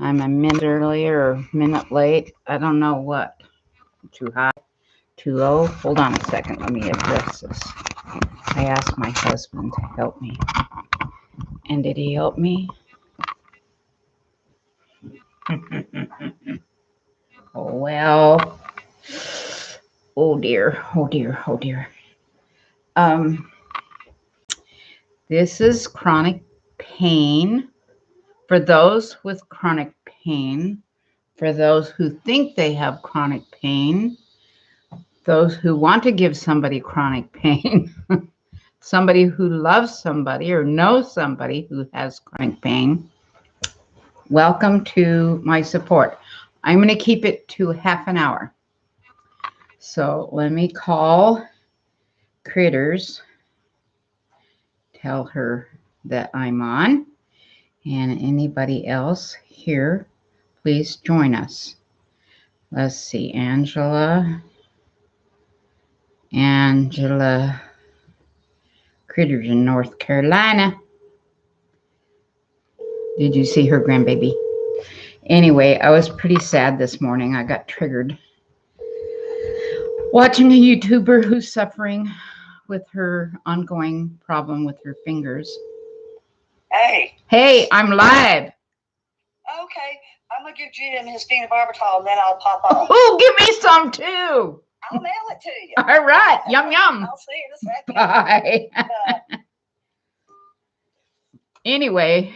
I'm a minute early or a minute late. I don't know what. Too high, too low. Hold on a second. Let me address this. I asked my husband to help me. And did he help me? Oh, well. Oh, dear. Oh, dear. Oh, dear. This is chronic pain. For those with chronic pain, for those who think they have chronic pain, those who want to give somebody chronic pain, somebody who loves somebody or knows somebody who has chronic pain, welcome to my support. I'm going to keep it to half an hour. So let me call Critters, tell her that I'm on, and anybody else here, please join us. Let's see, Angela, Critters in North Carolina. Did you see her grandbaby? Anyway, I was pretty sad this morning. I got triggered watching a YouTuber who's suffering with her ongoing problem with her fingers. Hey, I'm live. Okay, I'm gonna give Jim his phenobarbital and then I'll pop on. Oh, give me some too. I'll mail it to you. All right, yum yum. I'll see you in a second. Bye. Anyway,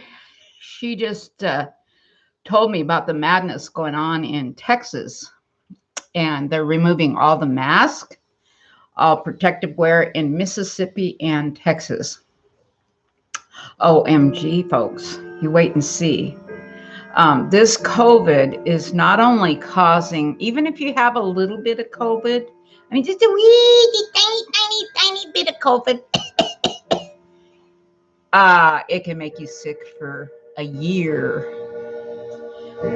she just told me about the madness going on in Texas, and they're removing all the masks, all protective wear in Mississippi and Texas. OMG, folks, you wait and see. This COVID is not only causing, even if you have a little bit of COVID, I mean, just a wee, tiny bit of COVID, it can make you sick for a year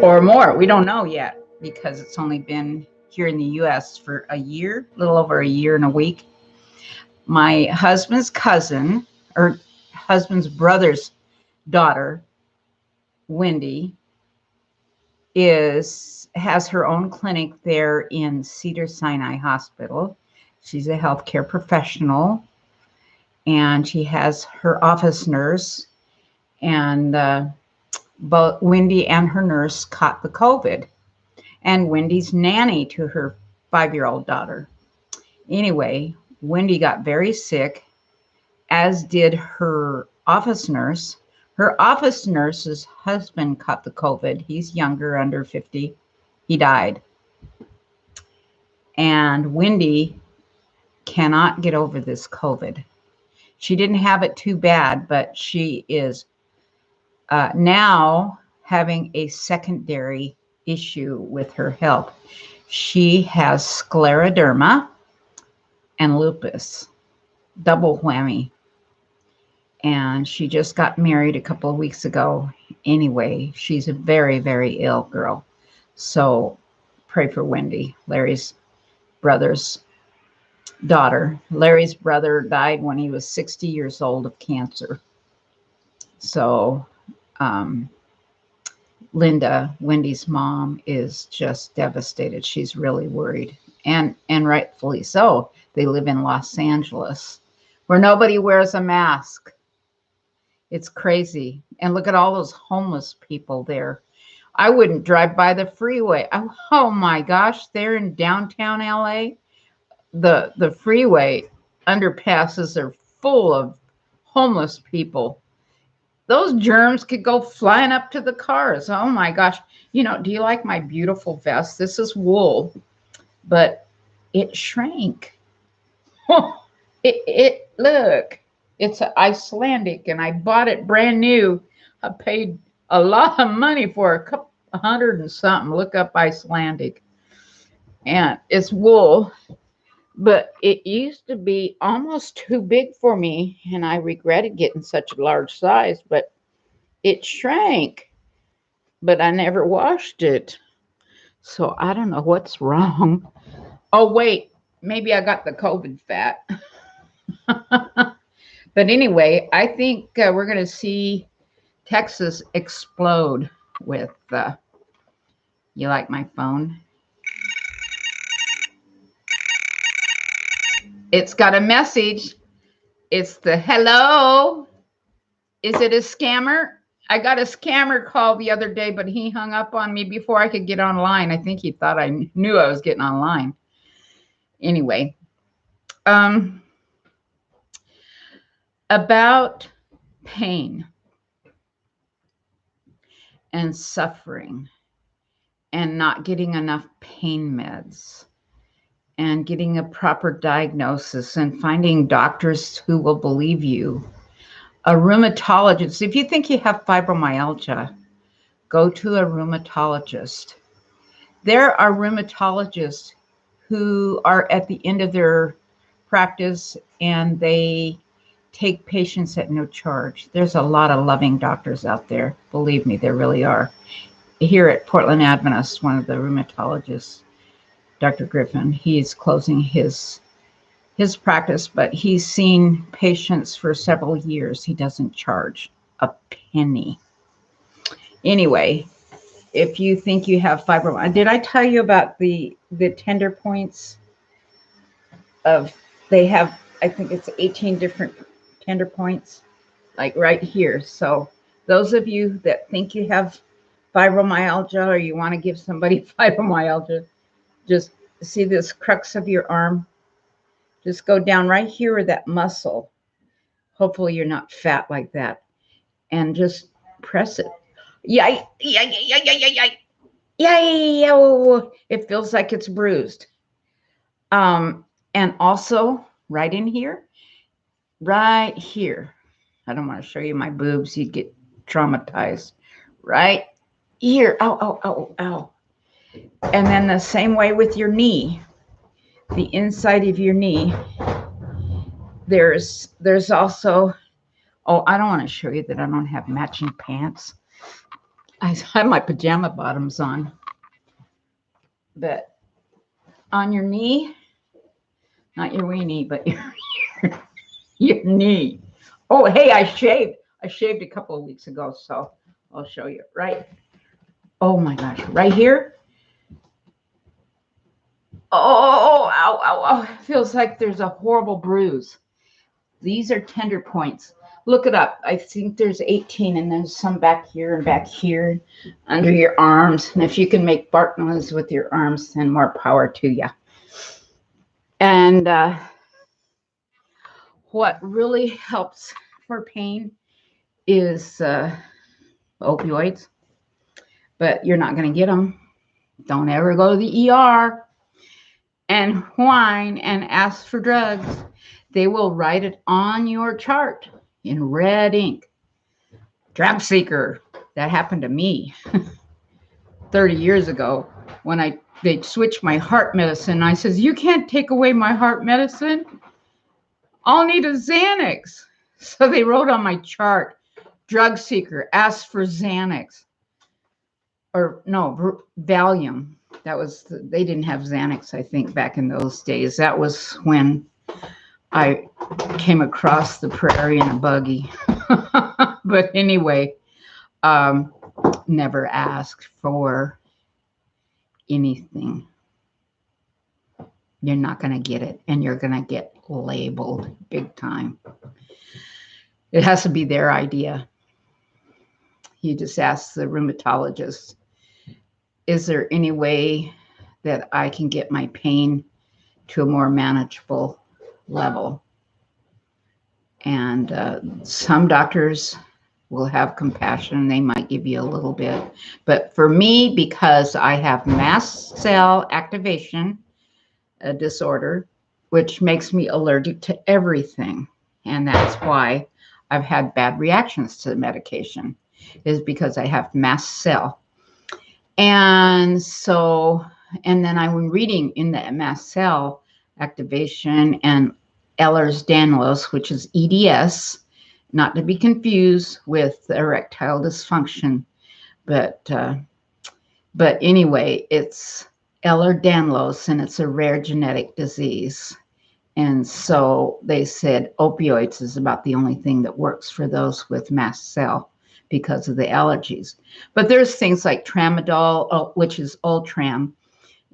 or more. We don't know yet because it's only been here in the U.S. for a year, a little over a year and a week. My husband's cousin, or husband's brother's daughter, Wendy, has her own clinic there in Cedars-Sinai Hospital. She's a healthcare professional, and she has her office nurse, and both Wendy and her nurse caught the COVID, and Wendy's nanny to her 5-year-old daughter. Anyway, Wendy got very sick, as did her office nurse. Her office nurse's husband caught the COVID. He's younger, under 50. He died. And Wendy cannot get over this COVID. She didn't have it too bad, but she is now having a secondary issue with her health. She has scleroderma and lupus, double whammy. And she just got married a couple of weeks ago. Anyway, she's a very, very ill girl. So pray for Wendy, Larry's brother's daughter. Larry's brother died when he was 60 years old of cancer. So Linda, Wendy's mom, is just devastated. She's really worried, and rightfully so. They live in Los Angeles, where nobody wears a mask. It's crazy. And look at all those homeless people there. I wouldn't drive by the freeway. Oh my gosh, they're in downtown LA. The freeway underpasses are full of homeless people. Those germs could go flying up to the cars. Oh my gosh. You know, do you like my beautiful vest? This is wool, but it shrank. Look, it's Icelandic, and I bought it brand new. I paid a lot of money for a couple $100 and something. Look up Icelandic, and it's wool, but it used to be almost too big for me, and I regretted getting such a large size, but it shrank, but I never washed it. So I don't know what's wrong. Oh, wait, maybe I got the COVID fat. But anyway, I think we're going to see Texas explode with, you like my phone? It's got a message. It's the hello. Is it a scammer? I got a scammer call the other day, but he hung up on me before I could get online. I think he thought I knew I was getting online. Anyway, about pain and suffering and not getting enough pain meds and getting a proper diagnosis and finding doctors who will believe you. A rheumatologist, if you think you have fibromyalgia, go to a rheumatologist. There are rheumatologists who are at the end of their practice and they take patients at no charge. There's a lot of loving doctors out there. Believe me, there really are. Here at Portland Adventist, one of the rheumatologists, Dr. Griffin, he's closing his practice, but he's seen patients for several years. He doesn't charge a penny. Anyway, if you think you have fibromyalgia, did I tell you about the tender points of, they have, I think it's 18 different tender points, like right here. So those of you that think you have fibromyalgia or you want to give somebody fibromyalgia, just see this crux of your arm. Just go down right here with that muscle. Hopefully you're not fat like that. And just press it. Yay, yay, yay, yay, yay, yay. Yay, oh, it feels like it's bruised. And also right in here, right here. I don't want to show you my boobs. You'd get traumatized. Right here. Ow, ow, ow, ow. And then the same way with your knee. The inside of your knee, there's also, oh, I don't want to show you that I don't have matching pants. I have my pajama bottoms on, but on your knee, not your weenie, but your knee. Oh, hey, I shaved a couple of weeks ago, so I'll show you. Right, oh my gosh, right here. Oh, ow, ow, ow. It feels like there's a horrible bruise. These are tender points. Look it up. I think there's 18, and there's some back here, under your arms. And if you can make bark noise with your arms, then more power to you. And what really helps for pain is opioids, but you're not going to get them. Don't ever go to the ER and whine and ask for drugs. They will write it on your chart in red ink. Drug seeker. That happened to me 30 years ago when they switched my heart medicine. I says, you can't take away my heart medicine. I'll need a Xanax. So they wrote on my chart, drug seeker, ask for Xanax. Or no, Valium. That was, they didn't have Xanax, I think, back in those days. That was when I came across the prairie in a buggy. But anyway, never asked for anything. You're not going to get it, and you're going to get labeled big time. It has to be their idea. You just ask the rheumatologist, is there any way that I can get my pain to a more manageable level? And some doctors will have compassion. They might give you a little bit. But for me, because I have mast cell activation disorder, which makes me allergic to everything, and that's why I've had bad reactions to the medication, is because I have mast cell. And so, and then I was reading in the mast cell activation and Ehlers-Danlos, which is EDS, not to be confused with erectile dysfunction, but anyway, it's Ehlers-Danlos, and it's a rare genetic disease. And so they said opioids is about the only thing that works for those with mast cell, because of the allergies. But there's things like tramadol, which is Ultram,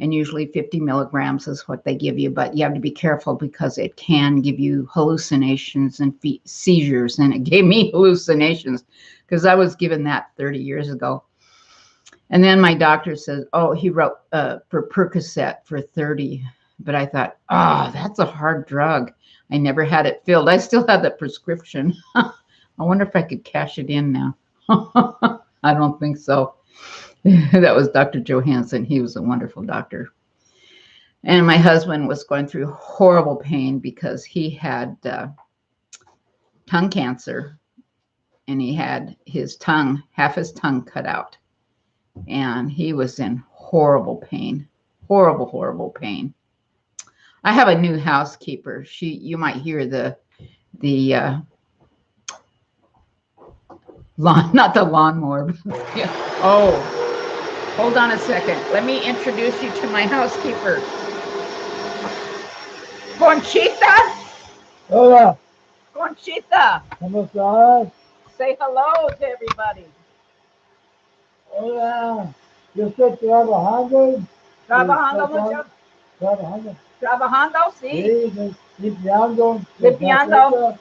and usually 50 milligrams is what they give you. But you have to be careful because it can give you hallucinations and seizures. And it gave me hallucinations because I was given that 30 years ago. And then my doctor says, oh, he wrote for Percocet for 30. But I thought, oh, that's a hard drug. I never had it filled. I still have that prescription. I wonder if I could cash it in now. I don't think so. That was Dr. Johansson. He was a wonderful doctor. And my husband was going through horrible pain because he had tongue cancer. And he had his tongue, half his tongue cut out. And he was in horrible pain. Horrible, horrible pain. I have a new housekeeper. You might hear the lawn, not the lawnmower. Yeah. Oh, hold on a second. Let me introduce you to my housekeeper. Conchita. Hola. Conchita. ¿Cómo estás? Say hello to everybody. Hola. Yo estoy trabajando. Trabajando mucho. Trabajando. Trabajando, sí. Sí, limpiando. Limpiando.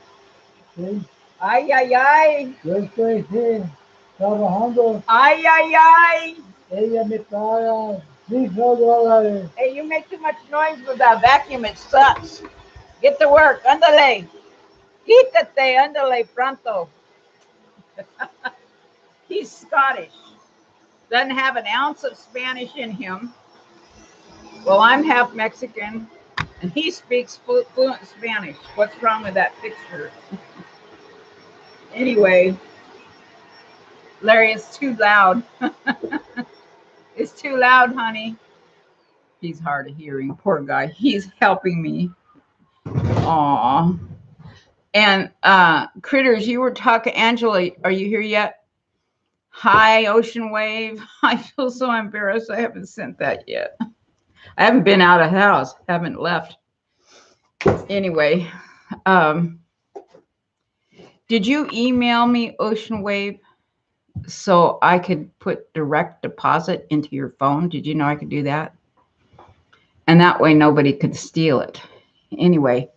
Sí. Ay, ay, ay. Yo estoy sí, trabajando. Ay, ay, ay. Ella me paga $5. Hey, you make too much noise with that vacuum. It sucks. Get to work. Ándale. Quítate. Ándale pronto. He's Scottish. Doesn't have an ounce of Spanish in him. Well, I'm half Mexican, and he speaks fluent Spanish. What's wrong with that picture? Anyway, Larry, it's too loud. It's too loud, honey. He's hard of hearing. Poor guy. He's helping me. Aw. And Critters, you were talking. Angela, are you here yet? Hi, Ocean Wave. I feel so embarrassed. I haven't sent that yet. I haven't been out of the house. Haven't left. Anyway, did you email me, Ocean Wave, so I could put direct deposit into your phone? Did you know I could do that? And that way nobody could steal it. Anyway,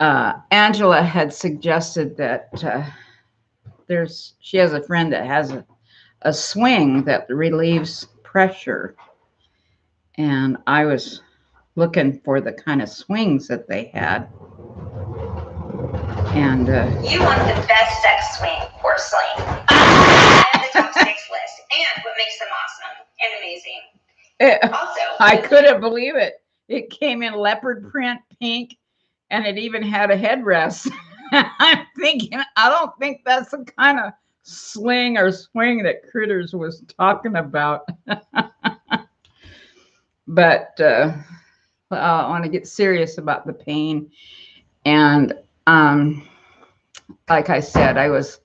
Angela had suggested that she has a friend that has a swing that relieves pressure. And I was looking for the kind of swings that they had. And you want the best sex swing or sling. And the top 6 list. And what makes them awesome and amazing. Also, I couldn't believe it. It came in leopard print, pink, and it even had a headrest. I'm thinking, I don't think that's the kind of sling or swing that Critters was talking about. But I want to get serious about the pain. And like I said, I was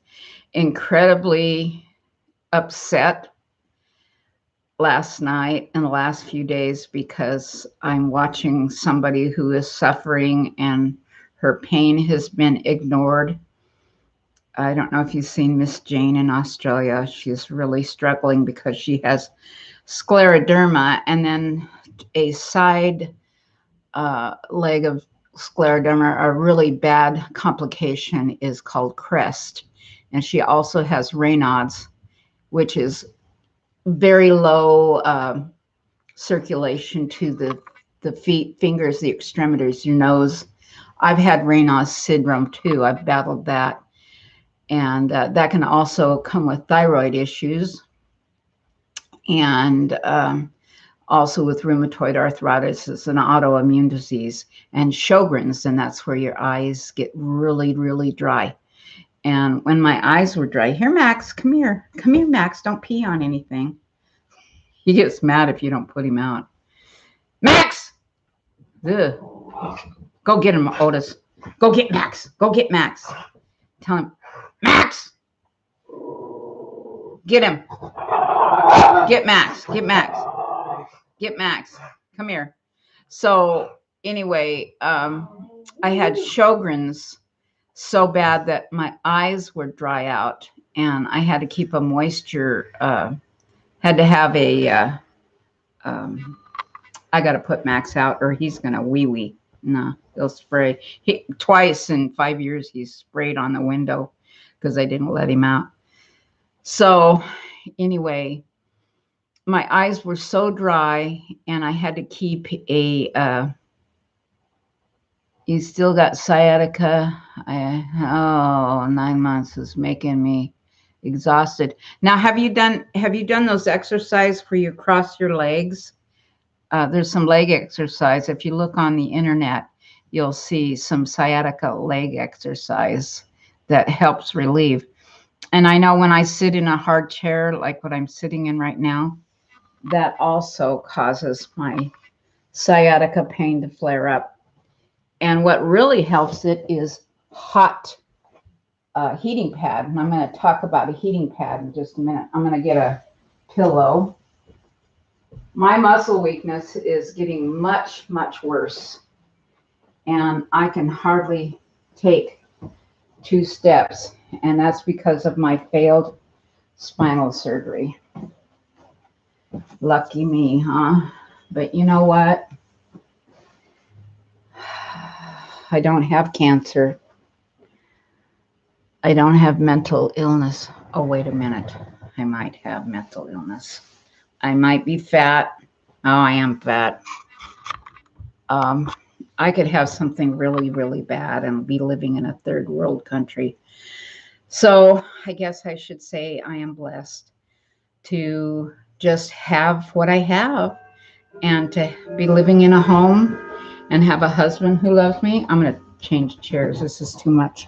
incredibly upset last night and the last few days because I'm watching somebody who is suffering and her pain has been ignored. I don't know if you've seen Miss Jane in Australia. She's really struggling because she has scleroderma, and then a side leg of scleroderma, a really bad complication, is called crest. And she also has Raynaud's, which is very low circulation to the feet, fingers, the extremities, your nose. I've had Raynaud's syndrome too. I've battled that. And that can also come with thyroid issues. And also with rheumatoid arthritis, it's an autoimmune disease, and Sjogren's, and that's where your eyes get really, really dry. And when my eyes were dry, here, Max, come here. Come here, Max, don't pee on anything. He gets mad if you don't put him out. Max! Ugh. Go get him, Otis. Go get Max. Go get Max. Tell him, Max! Get him. Get Max. Get Max. Get Max. Come here. So anyway, I had Sjogren's so bad that my eyes would dry out and I had to keep a moisture, had to have a, I got to put Max out or he's going to wee. No, he'll spray. Twice in 5 years, he's sprayed on the window because I didn't let him out. So anyway, my eyes were so dry and I had to keep a, you still got sciatica. 9 months is making me exhausted. Now, have you done those exercises where you cross your legs? There's some leg exercise. If you look on the internet, you'll see some sciatica leg exercise that helps relieve. And I know when I sit in a hard chair, like what I'm sitting in right now, that also causes my sciatica pain to flare up. And what really helps it is hot heating pad. And I'm going to talk about a heating pad in just a minute. I'm going to get a pillow. My muscle weakness is getting much, much worse. And I can hardly take 2 steps. And that's because of my failed spinal surgery. Lucky me, huh? But you know what? I don't have cancer. I don't have mental illness. Oh, wait a minute. I might have mental illness. I might be fat. Oh, I am fat. I could have something really, really bad and be living in a third world country. So I guess I should say I am blessed to just have what I have and to be living in a home and have a husband who loves me. I'm going to change chairs. This is too much.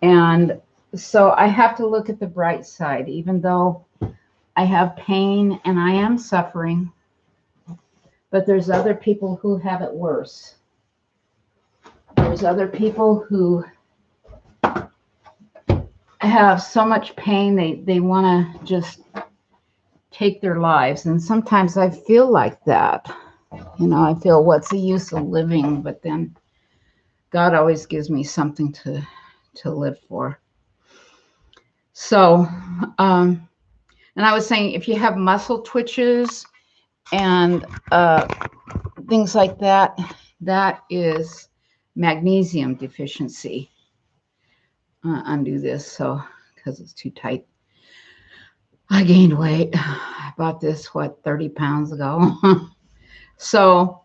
And so I have to look at the bright side, even though I have pain and I am suffering, but there's other people who have it worse. There's other people who have so much pain, they want to just take their lives. And sometimes I feel like that. You know, I feel, what's the use of living? But then God always gives me something to live for. So, and I was saying, if you have muscle twitches and things like that, that is magnesium deficiency. Undo this, so because it's too tight. I gained weight. I bought this 30 pounds ago. So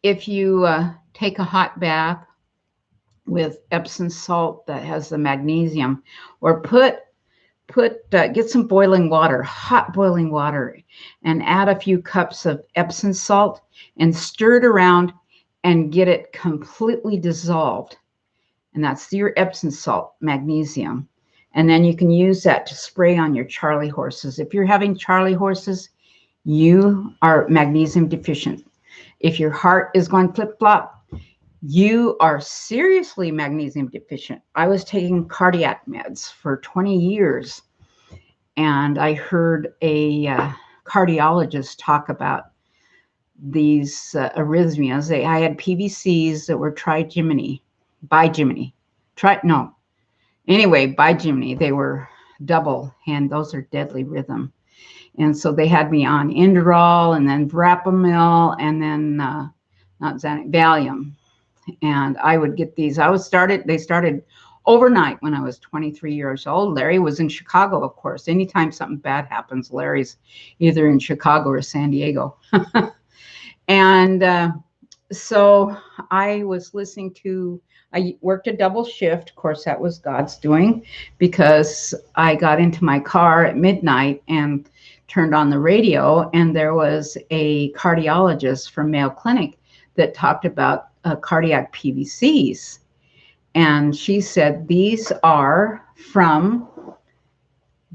if you take a hot bath with Epsom salt that has the magnesium, or get some boiling water, hot boiling water, and add a few cups of Epsom salt and stir it around and get it completely dissolved. And that's your Epsom salt, magnesium. And then you can use that to spray on your Charlie horses. If you're having Charlie horses, you are magnesium deficient. If your heart is going flip-flop, you are seriously magnesium deficient. I was taking cardiac meds for 20 years, and I heard a cardiologist talk about these arrhythmias. I had PVCs that were bigeminy. Bigeminy. They were double, and those are deadly rhythm. And so they had me on Inderol and then Verapamil and then Valium. And I would get these. They started overnight when I was 23 years old. Larry was in Chicago, of course. Anytime something bad happens, Larry's either in Chicago or San Diego. And so I was listening to, I worked a double shift. Of course, that was God's doing, because I got into my car at midnight and turned on the radio, and there was a cardiologist from Mayo Clinic that talked about cardiac PVCs. And she said these are from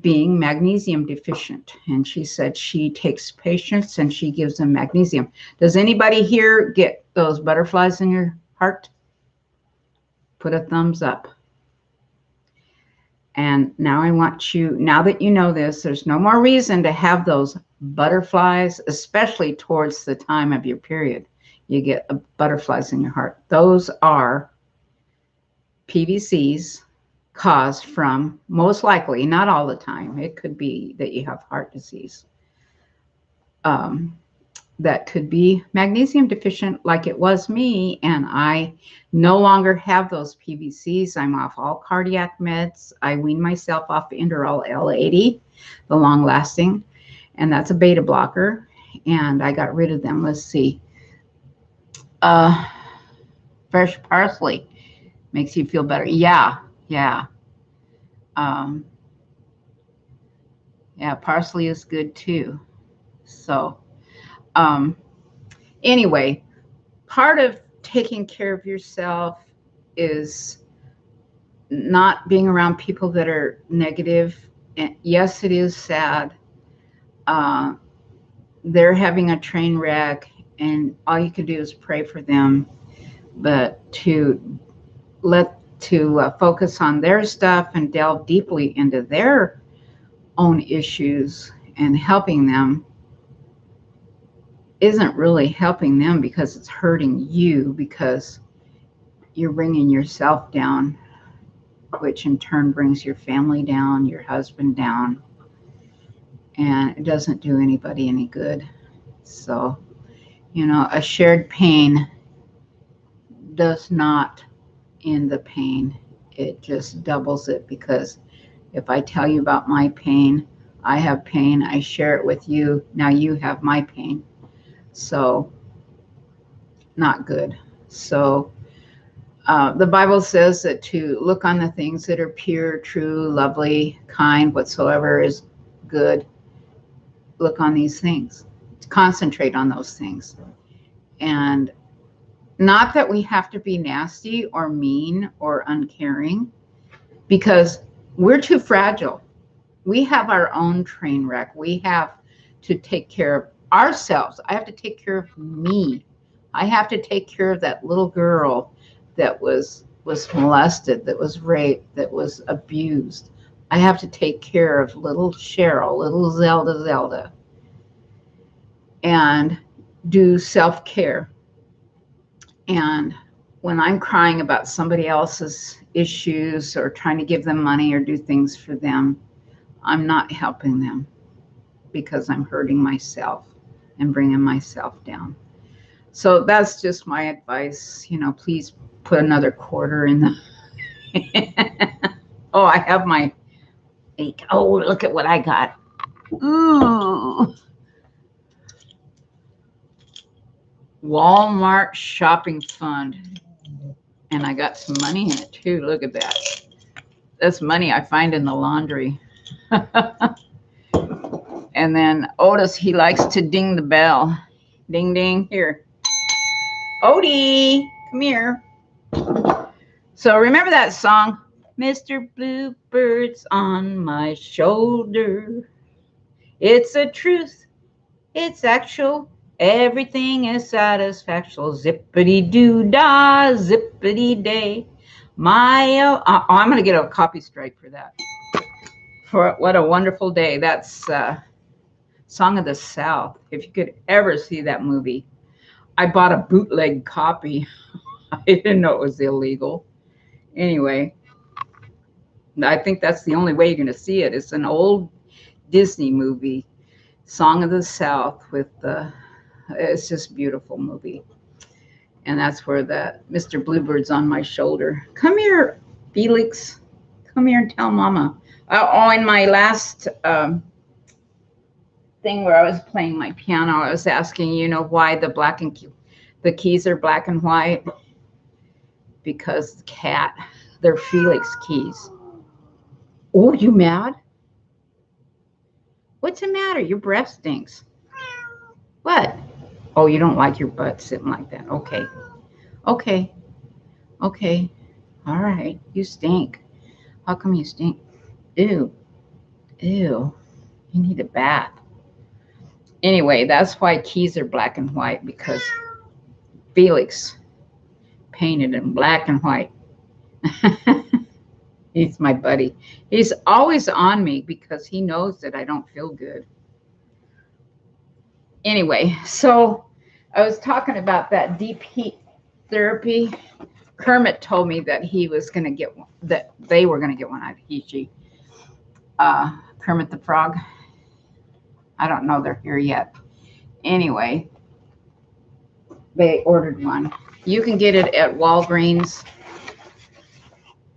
being magnesium deficient. And she said she takes patients and she gives them magnesium. Does anybody here get those butterflies in your heart? Put a thumbs up. And now I want you, now that you know this, there's no more reason to have those butterflies, especially towards the time of your period. You get butterflies in your heart. Those are PVCs caused from, most likely, not all the time, it could be that you have heart disease. That could be magnesium deficient like it was me, and I no longer have those PVCs. I'm off all cardiac meds. I weaned myself off Inderal L80, the long lasting, and that's a beta blocker, and I got rid of them. Let's see. Fresh parsley makes you feel better. Yeah. Yeah, parsley is good too. So anyway, part of taking care of yourself is not being around people that are negative. And yes, it is sad. They're having a train wreck, and all you can do is pray for them. But to focus on their stuff and delve deeply into their own issues and helping them isn't really helping them, because it's hurting you, because you're bringing yourself down, which in turn brings your family down, your husband down, and it doesn't do anybody any good. So, a shared pain does not end the pain. It just doubles it, because if I tell you about my pain, I have pain, I share it with you, now you have my pain. So, not good. So, the Bible says that to look on the things that are pure, true, lovely, kind, whatsoever is good. Look on these things. Concentrate on those things. And not that we have to be nasty or mean or uncaring, because we're too fragile. We have our own train wreck. We have to take care of ourselves. I have to take care of me. I have to take care of that little girl that was molested, that was raped, that was abused. I have to take care of little Cheryl, little Zelda, and do self-care. And when I'm crying about somebody else's issues or trying to give them money or do things for them, I'm not helping them, because I'm hurting myself and bringing myself down. So that's just my advice. Please put another quarter in the oh, I have my oh, look at what I got. Ooh, Walmart shopping fund, and I got some money in it too. Look at that. That's money I find in the laundry. And then Otis, he likes to ding the bell. Ding, ding. Here, Odie, come here. So remember that song, Mr. Bluebird's on my shoulder. It's a truth. It's actual. Everything is satisfactual. Zippity-doo-dah, zippity-day. I'm going to get a copy strike for that. For what a wonderful day. That's Song of the South. If you could ever see that movie. I bought a bootleg copy. I didn't know it was illegal. Anyway, I think that's the only way you're going to see it. It's an old Disney movie, Song of the South, with it's just a beautiful movie. And that's where that Mr. Bluebird's on my shoulder. Come here, Felix. Come here and tell Mama. In my last thing where I was playing my piano, I was asking, why the keys are black and white? Because the cat, they're Felix keys. Oh, you mad? What's the matter? Your breath stinks. What? Oh, you don't like your butt sitting like that. Okay. Okay. Okay. All right. You stink. How come you stink? Ew. Ew. You need a bath. Anyway, that's why keys are black and white, because Felix painted in black and white. He's my buddy. He's always on me because he knows that I don't feel good. Anyway, so I was talking about that deep heat therapy Kermit told me that he was going to get one, that they were going to get one. He, Kermit the Frog. I don't know they're here yet. Anyway, they ordered one. You can get it at Walgreens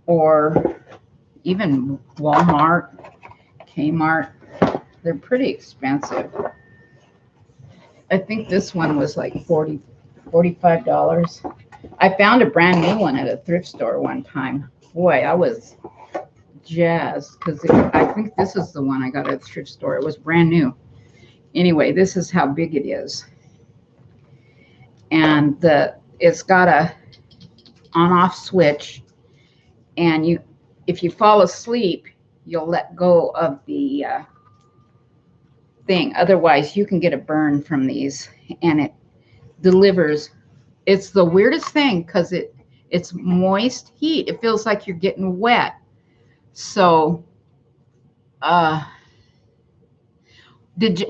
or even Walmart, Kmart. They're pretty expensive. I think this one was like $45. I found a brand new one at a thrift store one time. Boy, I was jazzed because I think this is the one I got at the thrift store. It was brand new. Anyway, this is how big it is. And it's got a on-off switch, and if you fall asleep, you'll let go of the thing. Otherwise, you can get a burn from these, and it delivers. It's the weirdest thing because it's moist heat. It feels like you're getting wet. So,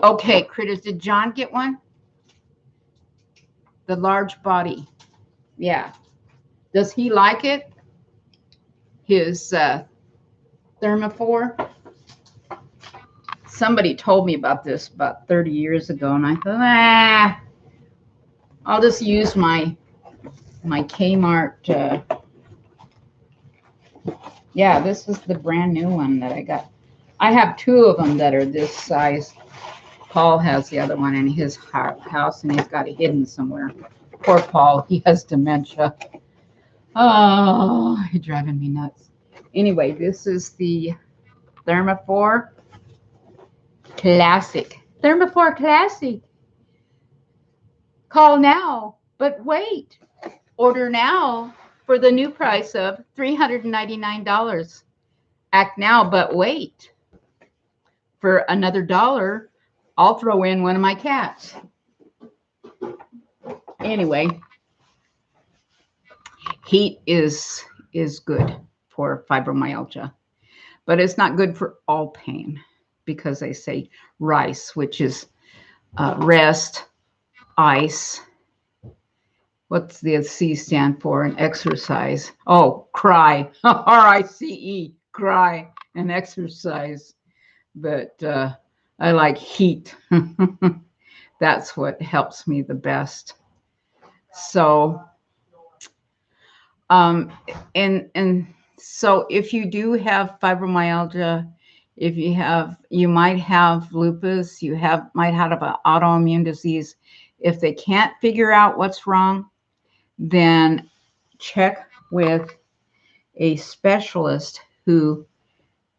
okay, critters, did John get one? The large body. Yeah. Does he like it? His Thermophore? Somebody told me about this about 30 years ago, and I thought, I'll just use my Kmart. Yeah, this is the brand new one that I got. I have two of them that are this size. Paul has the other one in his house, and he's got it hidden somewhere. Poor Paul, he has dementia. Oh, he's driving me nuts. Anyway, this is the Thermophore Classic. Thermophore Classic. Call now, but wait. Order now for the new price of $399. Act now, but wait. For another $1, I'll throw in one of my cats. Anyway, heat is good for fibromyalgia, but it's not good for all pain because they say RICE, which is rest, ice. What's the C stand for? And exercise. Oh, cry. R-I-C-E, cry and exercise. But I like heat. That's what helps me the best. So, and so if you do have fibromyalgia, you might have lupus, might have an autoimmune disease. If they can't figure out what's wrong, then check with a specialist who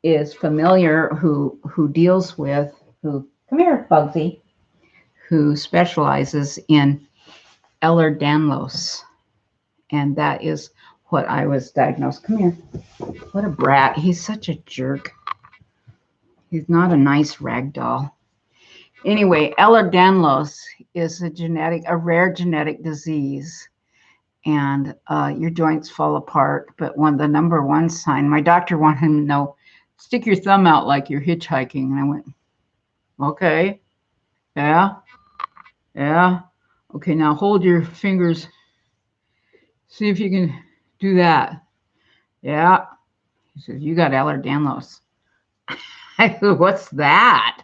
is familiar, who deals with, come here, Bugsy, who specializes in Ehlers-Danlos. And that is what I was diagnosed. Come here. What a brat. He's such a jerk. He's not a nice rag doll. Anyway, Ehlers-Danlos is a rare genetic disease. And your joints fall apart. But the number one sign, my doctor wanted him to know, stick your thumb out like you're hitchhiking. And I went, okay. Yeah. Okay, now hold your fingers. See if you can do that. Yeah. He says, you got Ehlers-Danlos. I said, what's that?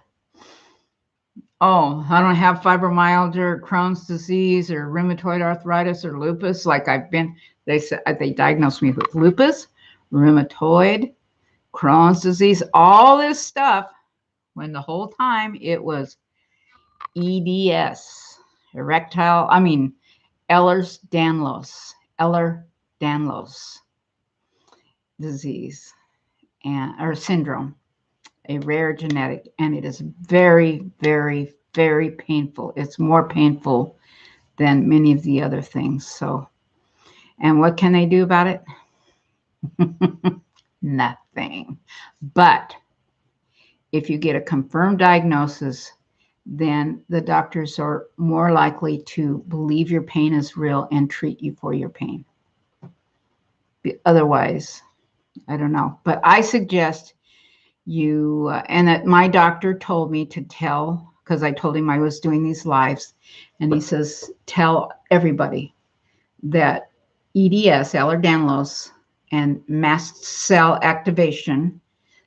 Oh, I don't have fibromyalgia or Crohn's disease or rheumatoid arthritis or lupus. Like they diagnosed me with lupus, rheumatoid, Crohn's disease, all this stuff, when the whole time it was EDS, Ehlers-Danlos disease or syndrome, a rare genetic, and it is very, very, very painful. It's more painful than many of the other things. So, and what can they do about it? Nothing. But if you get a confirmed diagnosis, then the doctors are more likely to believe your pain is real and treat you for your pain. Otherwise, I don't know. But I suggest you, and that my doctor told me to tell, because I told him I was doing these lives, and he says, tell everybody that EDS, Ehlers-Danlos, and mast cell activation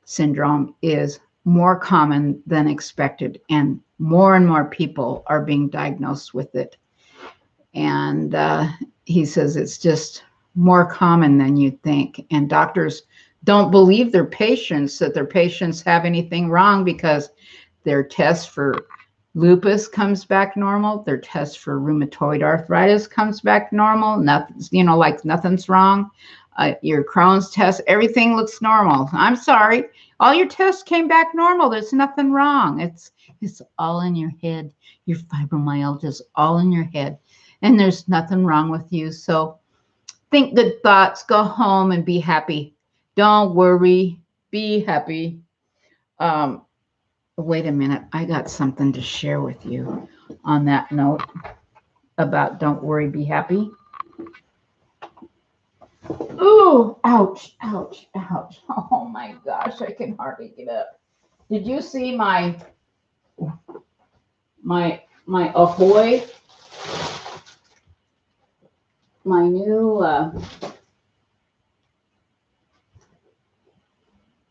syndrome is more common than expected, and more people are being diagnosed with it. And he says it's just more common than you'd think. And doctors don't believe their patients, that their patients have anything wrong, because their test for lupus comes back normal. Their test for rheumatoid arthritis comes back normal. Nothing's, you know, like nothing's wrong. Your Crohn's test, everything looks normal. I'm sorry. All your tests came back normal. There's nothing wrong. It's all in your head. Your fibromyalgia is all in your head. And there's nothing wrong with you. So think good thoughts. Go home and be happy. Don't worry. Be happy. Wait a minute. I got something to share with you on that note about don't worry, be happy. Ooh, ouch, ouch, ouch. Oh my gosh, I can hardly get up. Did you see my Ahoy? My new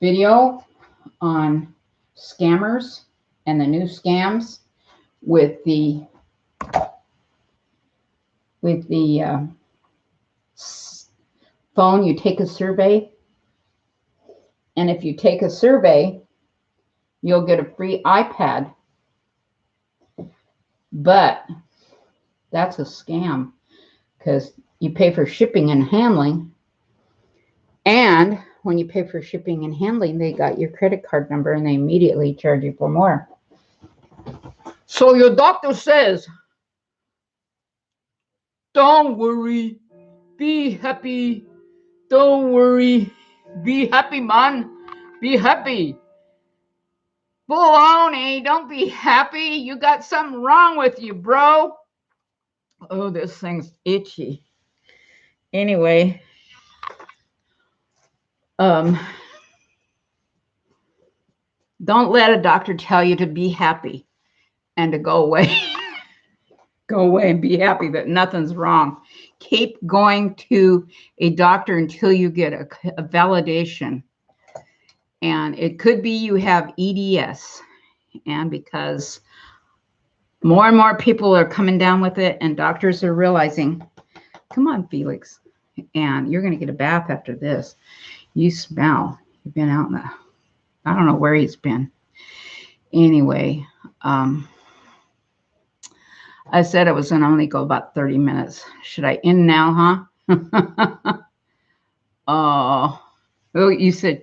video on scammers and the new scams with the phone. You take a survey, and if you take a survey, you'll get a free iPad. But that's a scam, because you pay for shipping and handling, and when you pay for shipping and handling, they got your credit card number and they immediately charge you for more. So your doctor says, don't worry, be happy. Don't worry, be happy, man. Be happy. Baloney, don't be happy. You got something wrong with you, bro. Oh, this thing's itchy. Anyway, don't let a doctor tell you to be happy and to go away. Go away and be happy that nothing's wrong. Keep going to a doctor until you get a validation. And it could be you have EDS. And because more and more people are coming down with it, and doctors are realizing, come on, Felix, and you're going to get a bath after this. You smell. You've been out in the, I don't know where he's been. Anyway, I said it was going to only go about 30 minutes. Should I end now, huh? Oh, you said,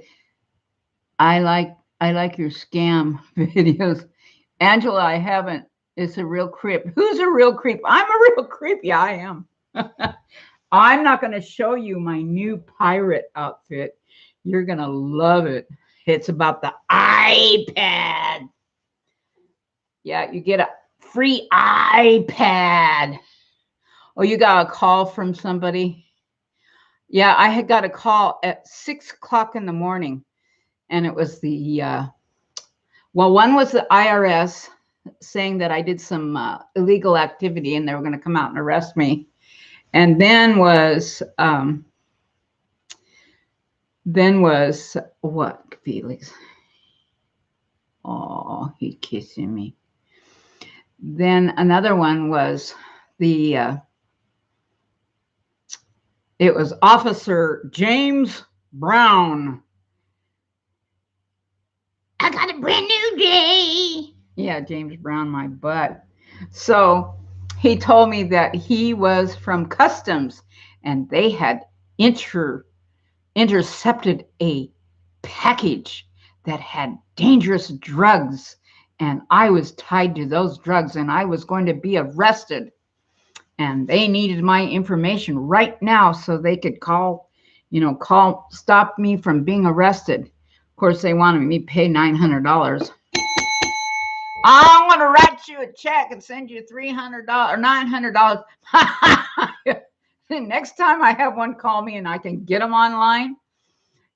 I like your scam videos. Angela, I haven't. It's a real creep. Who's a real creep? I'm a real creep. Yeah, I am. I'm not going to show you my new pirate outfit. You're going to love it. It's about the iPad. Yeah, you get a free iPad. Oh, you got a call from somebody? Yeah, I had got a call at 6 o'clock in the morning. And it was the, well, one was the IRS saying that I did some illegal activity and they were going to come out and arrest me. And then was what, Felix? Oh, he's kissing me. Then another one was the, it was Officer James Brown. I got a brand new day. Yeah, James Brown, my butt. So he told me that he was from Customs and they had intercepted a package that had dangerous drugs. And I was tied to those drugs and I was going to be arrested. And they needed my information right now so they could stop me from being arrested. Of course, they wanted me to pay $900. I'm going to write you a check and send you $300 or $900. Next time I have one call me and I can get them online,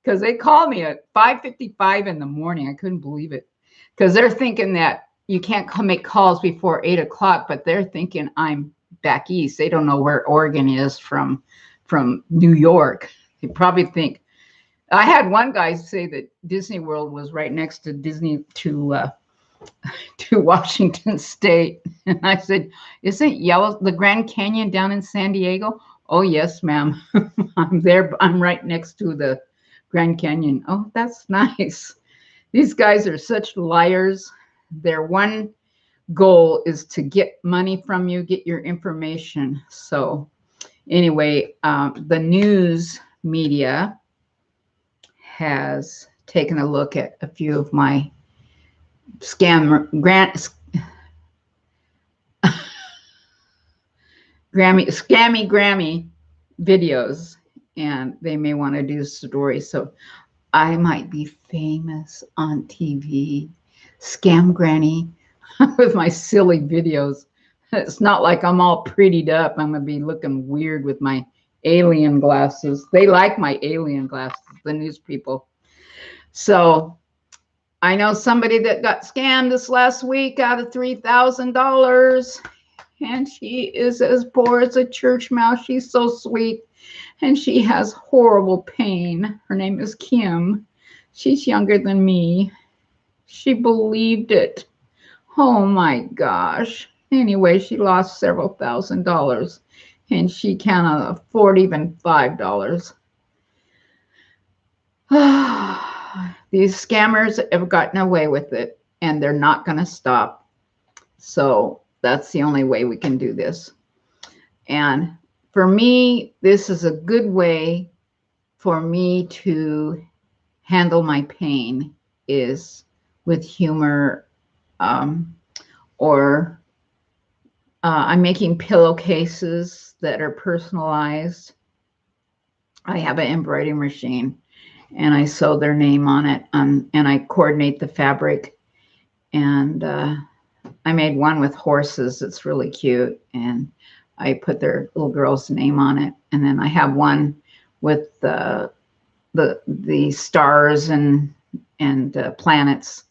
because they called me at 5:55 in the morning. I couldn't believe it, because they're thinking that you can't make calls before 8 o'clock, but they're thinking I'm back east. They don't know where Oregon is from from New York. They probably think, I had one guy say that Disney World was right next to to Washington State. And I said, isn't the Grand Canyon down in San Diego? Oh, yes, ma'am. I'm there. I'm right next to the Grand Canyon. Oh, that's nice. These guys are such liars. Their one goal is to get money from you, get your information. So anyway, the news media has taken a look at a few of my scammy videos, and they may want to do stories. So I might be famous on TV, Scam Granny, with my silly videos. It's not like I'm all prettied up. I'm gonna be looking weird with my alien glasses. They like my alien glasses, the news people. So I know somebody that got scammed this last week out of $3,000, and she is as poor as a church mouse. She's so sweet, and she has horrible pain. Her name is Kim. She's younger than me. She believed it. Oh my gosh. Anyway, she lost several $1,000s, and she can't afford even $5. These scammers have gotten away with it, and they're not going to stop. So that's the only way we can do this. And for me, this is a good way for me to handle my pain, is with humor, or I'm making pillowcases that are personalized. I have an embroidery machine, and I sew their name on it, and I coordinate the fabric. And I made one with horses. It's really cute, and I put their little girl's name on it. And then I have one with the stars and planets,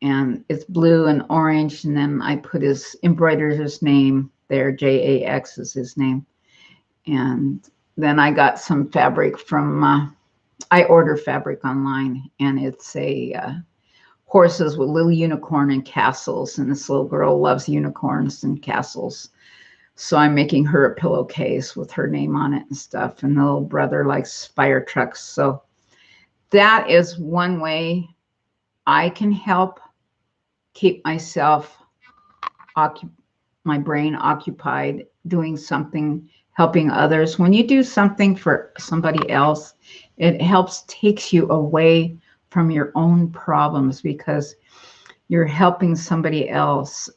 and it's blue and orange. And then I put his embroiderer's name there. JAX is his name. And then I got some fabric from I order fabric online, and it's a horses with little unicorn and castles, and this little girl loves unicorns and castles. So I'm making her a pillowcase with her name on it and stuff, and the little brother likes fire trucks. So that is one way I can help keep myself my brain occupied, doing something, helping others. When you do something for somebody else, it takes you away from your own problems, because you're helping somebody else.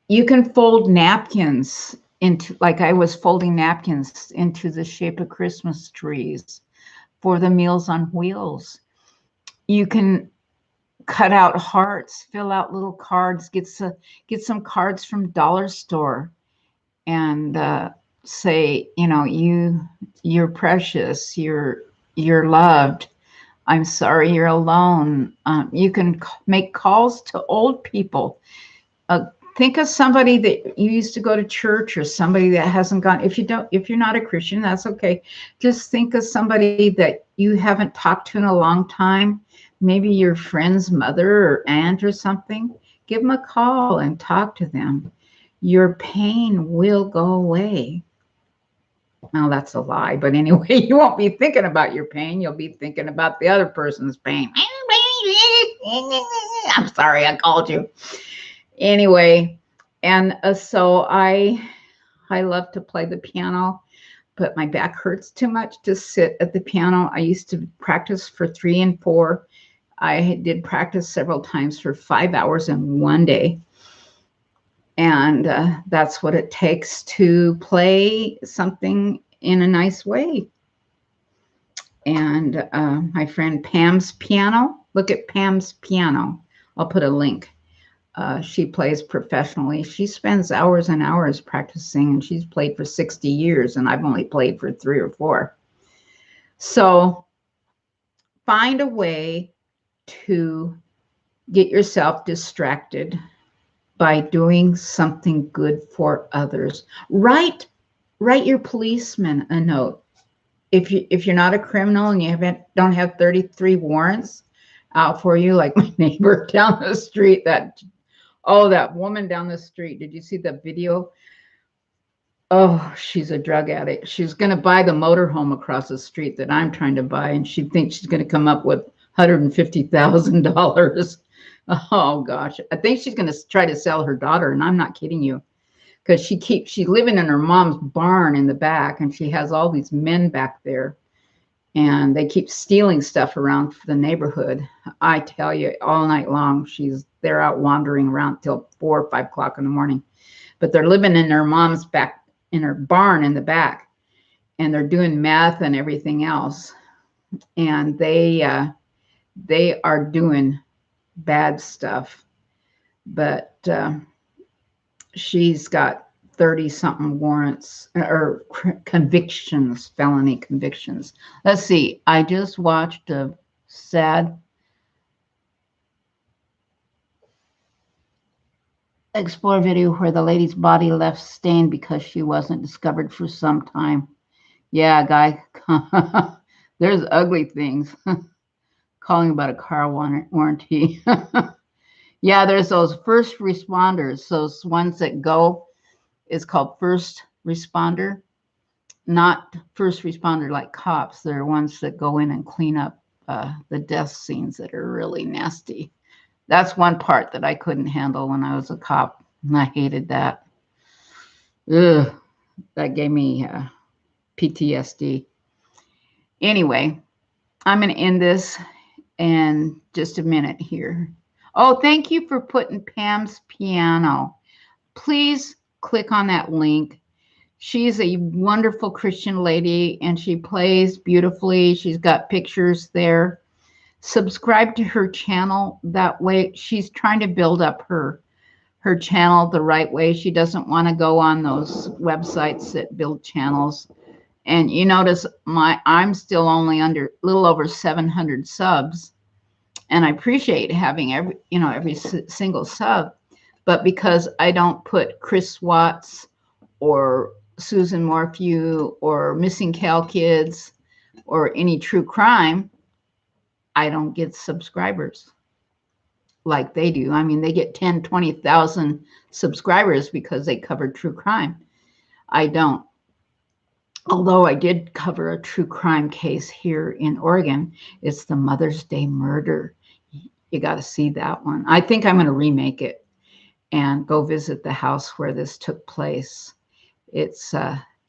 You can fold napkins into, like I was folding napkins into the shape of Christmas trees for the Meals on Wheels. You can cut out hearts, fill out little cards, get some cards from dollar store, and say, you know, you're precious, you're loved. I'm sorry you're alone. You can make calls to old people. Think of somebody that you used to go to church, or somebody that hasn't gone. If you're not a Christian, that's okay. Just think of somebody that you haven't talked to in a long time. Maybe your friend's mother or aunt or something. Give them a call and talk to them. Your pain will go away. Well, that's a lie, but anyway, you won't be thinking about your pain. You'll be thinking about the other person's pain. I'm sorry I called you. Anyway, and so I love to play the piano, but my back hurts too much to sit at the piano. I used to practice for 3 and 4. I did practice several times for 5 hours in one day. And that's what it takes to play something in a nice way. And my friend Pam's piano, look at Pam's piano. I'll put a link. She plays professionally. She spends hours and hours practicing, and she's played for 60 years, and I've only played for 3 or 4. So find a way to get yourself distracted by doing something good for others. Write write your policeman a note. If you're not a criminal and you don't have 33 warrants out for you, like my neighbor down the street, that woman down the street. Did you see the video? Oh, she's a drug addict. She's going to buy the motorhome across the street that I'm trying to buy, and she thinks she's going to come up with $150,000. Oh gosh, I think she's going to try to sell her daughter, and I'm not kidding you, because she's living in her mom's barn in the back, and she has all these men back there, and they keep stealing stuff around the neighborhood. I tell you, all night long, they're out wandering around till 4 or 5 o'clock in the morning, but they're living in their mom's back, in her barn in the back, and they're doing meth and everything else. And they are doing bad stuff, but she's got 30 something warrants or convictions, felony convictions. Let's see. I just watched a sad explore video where the lady's body left stained because she wasn't discovered for some time. Yeah, guy. There's ugly things. Calling about a car warranty. Yeah, there's those first responders. Those ones that go is called first responder. Not first responder like cops. They're ones that go in and clean up the death scenes that are really nasty. That's one part that I couldn't handle when I was a cop, and I hated that. Ugh, that gave me PTSD. Anyway, I'm going to end this in just a minute here. Oh, thank you for putting Pam's piano. Please click on that link. She's a wonderful Christian lady, and she plays beautifully. She's got pictures there. Subscribe to her channel. That way, she's trying to build up her channel the right way. She doesn't want to go on those websites that build channels. And you notice I'm still only under a little over 700 subs, and I appreciate having every single sub. But because I don't put Chris Watts or Susan Morphew or Missing Cal Kids or any true crime, I don't get subscribers like they do. I mean, they get 10, 20,000 subscribers because they cover true crime. I don't. Although I did cover a true crime case here in Oregon. It's the Mother's Day murder. You got to see that one. I think I'm going to remake it and go visit the house where this took place. It's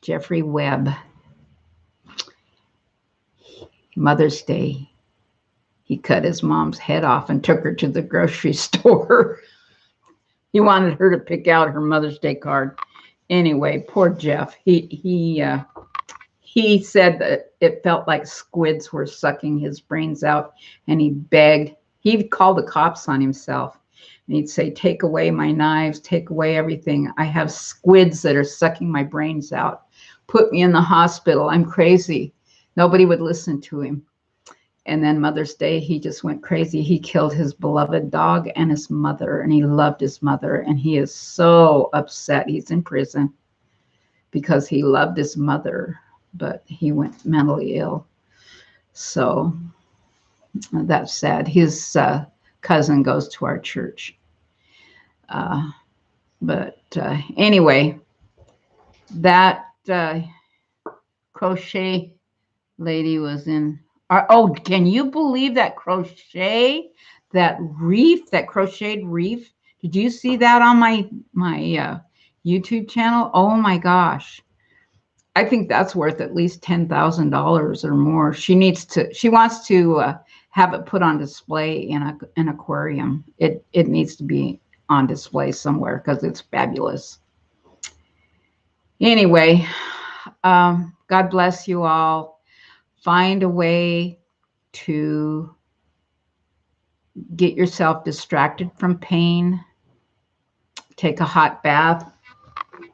Jeffrey Webb. Mother's Day. He cut his mom's head off and took her to the grocery store. He wanted her to pick out her Mother's Day card. Anyway, poor Jeff. He said that it felt like squids were sucking his brains out, and he begged. He'd call the cops on himself, and he'd say, "Take away my knives, take away everything. I have squids that are sucking my brains out. Put me in the hospital. I'm crazy." Nobody would listen to him. And then Mother's Day, he just went crazy. He killed his beloved dog and his mother, and he loved his mother, and he is so upset. He's in prison because he loved his mother, but he went mentally ill. So that's sad. His cousin goes to our church. Anyway, that crochet lady was in. Oh, can you believe that crocheted reef? Did you see that on my YouTube channel? Oh my gosh. I think that's worth at least $10,000 or more. She wants to have it put on display in an aquarium. It needs to be on display somewhere because it's fabulous. Anyway, God bless you all. Find a way to get yourself distracted from pain. Take a hot bath.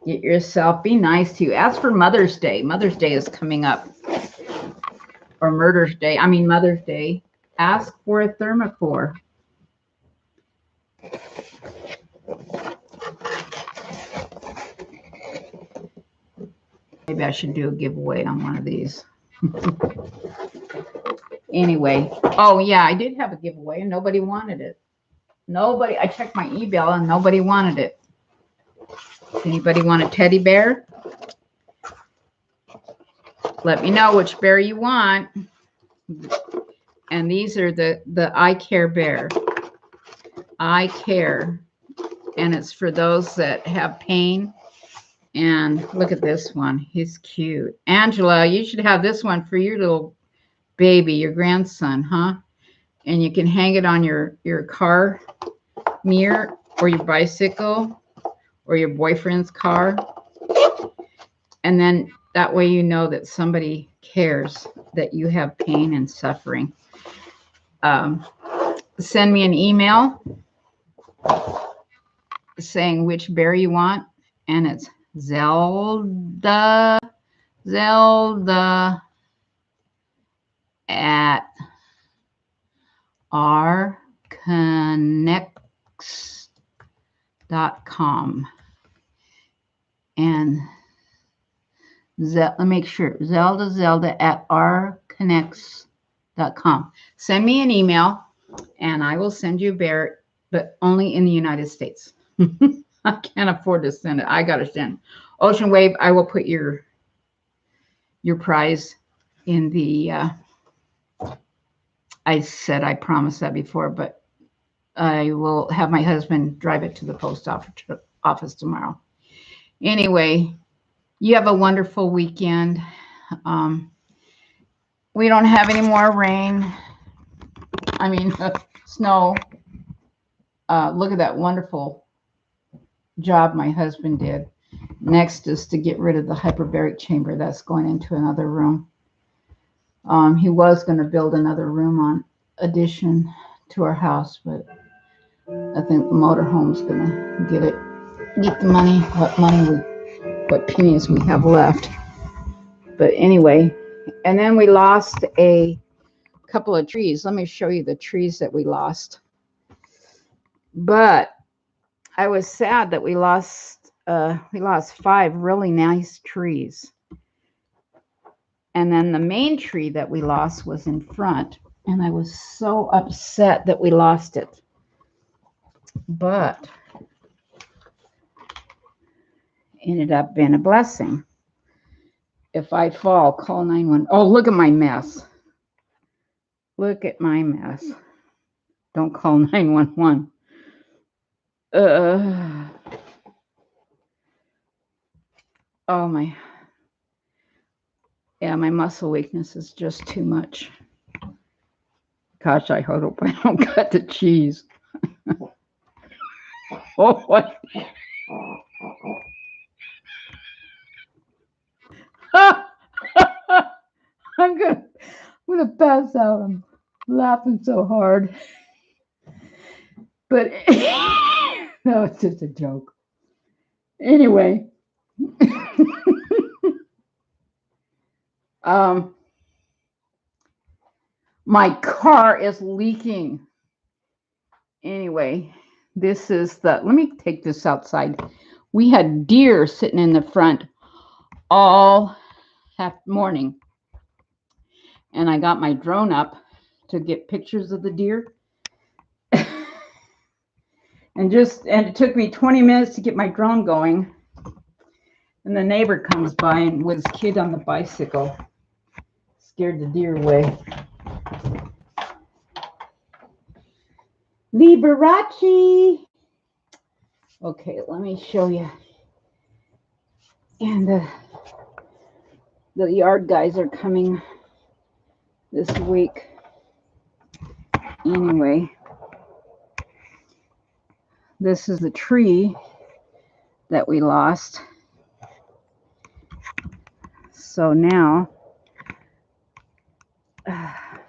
Get yourself, be nice to you. Ask for Mother's Day. Mother's Day is coming up. Or Mother's Day. Ask for a thermophore. Maybe I should do a giveaway on one of these. Anyway, oh yeah, I did have a giveaway and nobody wanted it. Nobody, I checked my email and nobody wanted it. Anybody want a teddy bear? Let me know which bear you want. And these are the I Care bear. I Care. And it's for those that have pain. And look at this one. He's cute. Angela, you should have this one for your little baby, your grandson, huh? And you can hang it on your car mirror or your bicycle or your boyfriend's car. And then that way you know that somebody cares that you have pain and suffering. Send me an email saying which bear you want, and it's Zelda at rconnects.com. And let me make sure, Zelda at rconnects.com. Send me an email and I will send you a bear, but only in the United States. I can't afford to send it. I got to send. Ocean Wave, I will put your prize in the, I said I promised that before, but I will have my husband drive it to the post office tomorrow. Anyway, you have a wonderful weekend. We don't have any more rain. I mean, snow. Look at that wonderful job my husband did. Next is to get rid of the hyperbaric chamber that's going into another room. He was going to build another room on addition to our house, but I think the motorhome's going to get the money, what pennies we have left. But anyway, and then we lost a couple of trees. Let me show you the trees that we lost. But I was sad that we lost 5 really nice trees. And then the main tree that we lost was in front, and I was so upset that we lost it. But ended up being a blessing. If I fall, call 911. Oh, look at my mess. Look at my mess. Don't call 911. Oh my. Yeah, my muscle weakness is just too much. Gosh, I hope I don't cut the cheese. Oh, what? I'm gonna pass out. I'm laughing so hard. But no, it's just a joke. Anyway. My car is leaking. Anyway, this is let me take this outside. We had deer sitting in the front all morning. And I got my drone up to get pictures of the deer. And it took me 20 minutes to get my drone going. And the neighbor comes by and with his kid on the bicycle. Scared the deer away. Liberace. Okay, let me show you. And the yard guys are coming this week. Anyway, this is the tree that we lost. So now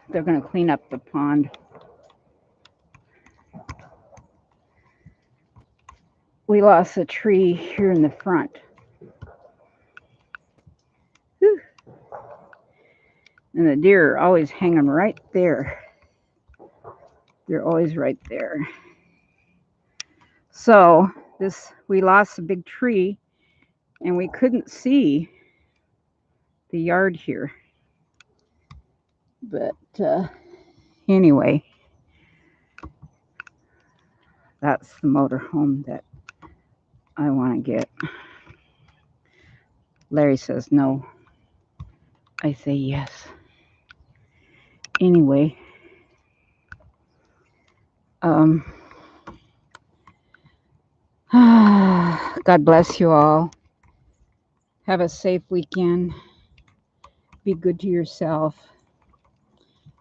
they're going to clean up the pond. We lost a tree here in the front. Whew. And the deer are always hanging right there. They're always right there. So we lost a big tree and we couldn't see the yard here. But anyway, that's the motorhome that I want to get. Larry says no. I say yes. Anyway, God bless you all. Have a safe weekend. Be good to yourself.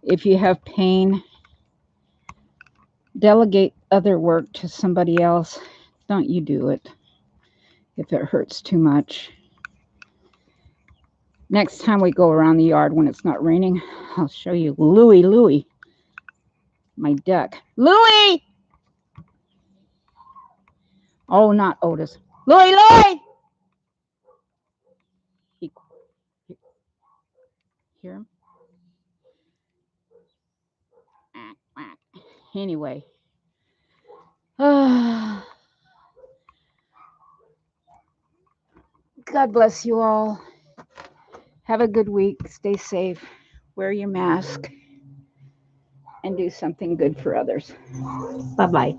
If you have pain, delegate other work to somebody else. Don't you do it if it hurts too much. Next time we go around the yard when it's not raining, I'll show you Louie, my duck. Louie! Oh, not Otis. Louie! Hear him? Anyway. God bless you all. Have a good week. Stay safe. Wear your mask. And do something good for others. Bye-bye.